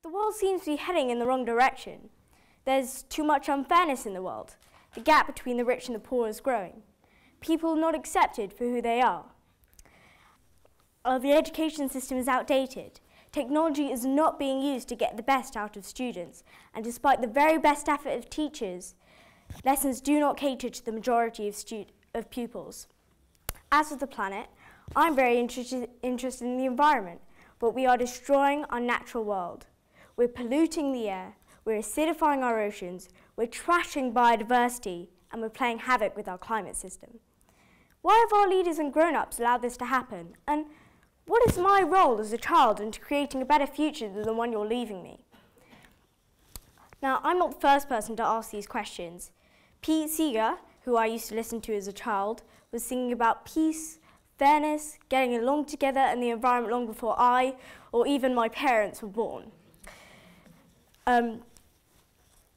The world seems to be heading in the wrong direction. There's too much unfairness in the world. The gap between the rich and the poor is growing. People are not accepted for who they are. The education system is outdated. Technology is not being used to get the best out of students, and despite the very best effort of teachers, lessons do not cater to the majority of pupils. As for the planet, I'm very interested in the environment, but we are destroying our natural world. We're polluting the air, we're acidifying our oceans, we're trashing biodiversity, and we're playing havoc with our climate system. Why have our leaders and grown-ups allowed this to happen? And what is my role as a child into creating a better future than the one you're leaving me? Now, I'm not the first person to ask these questions. Pete Seeger, who I used to listen to as a child, was singing about peace, fairness, getting along together and the environment long before I, or even my parents, were born.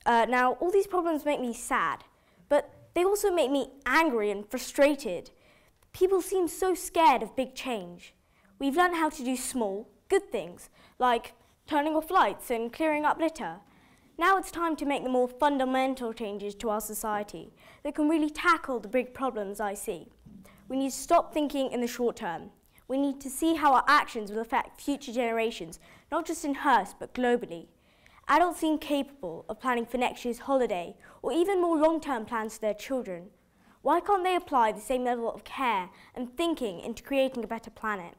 Now, all these problems make me sad, but they also make me angry and frustrated. People seem so scared of big change. We've learned how to do small, good things, like turning off lights and clearing up litter. Now it's time to make the more fundamental changes to our society that can really tackle the big problems I see. We need to stop thinking in the short term. We need to see how our actions will affect future generations, not just in Hurst, but globally. Adults seem capable of planning for next year's holiday, or even more long-term plans for their children. Why can't they apply the same level of care and thinking into creating a better planet?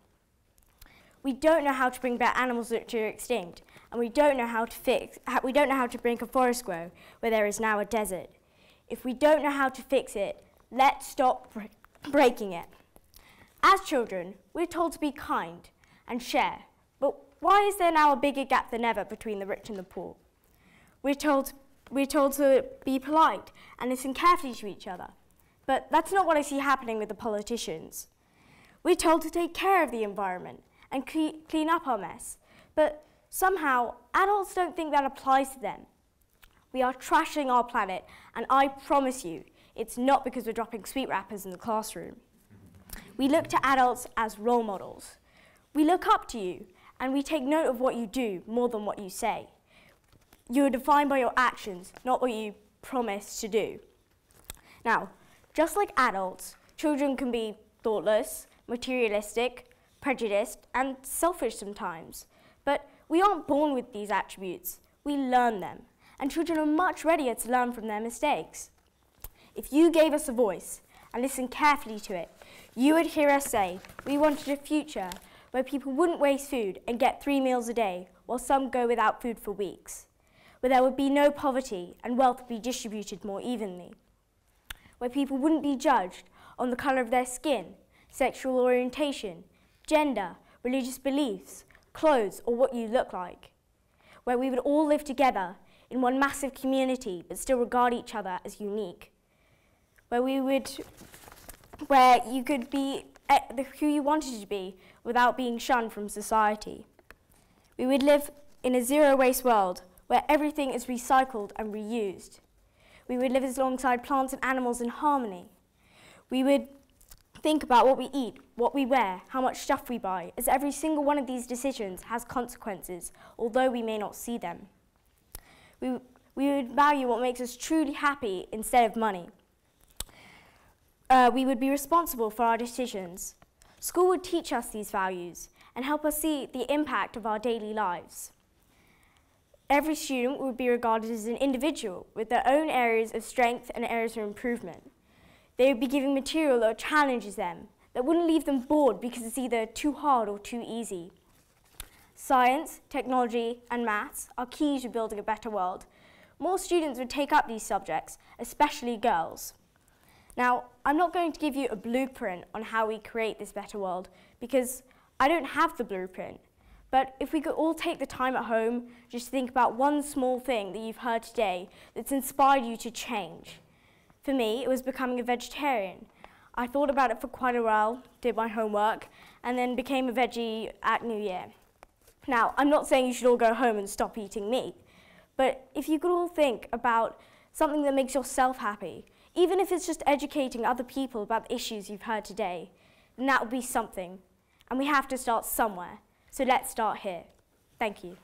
We don't know how to bring back animals that are extinct, and we don't know how to make a forest grow where there is now a desert. If we don't know how to fix it, let's stop breaking it. As children, we're told to be kind and share, but why is there now a bigger gap than ever between the rich and the poor? We're told to be polite and listen carefully to each other, but that's not what I see happening with the politicians. We're told to take care of the environment and clean up our mess, but somehow adults don't think that applies to them. We are trashing our planet, and I promise you, it's not because we're dropping sweet wrappers in the classroom. We look to adults as role models. We look up to you, and we take note of what you do more than what you say. You are defined by your actions, not what you promise to do. Now, just like adults, children can be thoughtless, materialistic, prejudiced, and selfish sometimes. But we aren't born with these attributes. We learn them, and children are much readier to learn from their mistakes. If you gave us a voice and listened carefully to it, you would hear us say we wanted a future where people wouldn't waste food and get 3 meals a day, while some go without food for weeks, where there would be no poverty and wealth would be distributed more evenly, where people wouldn't be judged on the colour of their skin, sexual orientation, gender, religious beliefs, clothes, or what you look like, where we would all live together in one massive community but still regard each other as unique, where you could be who you wanted to be without being shunned from society. We would live in a zero-waste world where everything is recycled and reused. We would live alongside plants and animals in harmony. We would think about what we eat, what we wear, how much stuff we buy, as every single one of these decisions has consequences, although we may not see them. We would value what makes us truly happy instead of money. We would be responsible for our decisions. School would teach us these values and help us see the impact of our daily lives. Every student would be regarded as an individual with their own areas of strength and areas of improvement. They would be given material that challenges them, that wouldn't leave them bored because it's either too hard or too easy. Science, technology, and maths are key to building a better world. More students would take up these subjects, especially girls. Now, I'm not going to give you a blueprint on how we create this better world because I don't have the blueprint. But if we could all take the time at home just to think about one small thing that you've heard today that's inspired you to change. For me, it was becoming a vegetarian. I thought about it for quite a while, did my homework, and then became a veggie at New Year. Now, I'm not saying you should all go home and stop eating meat, but if you could all think about something that makes yourself happy, even if it's just educating other people about the issues you've heard today, then that would be something. And we have to start somewhere. So let's start here. Thank you.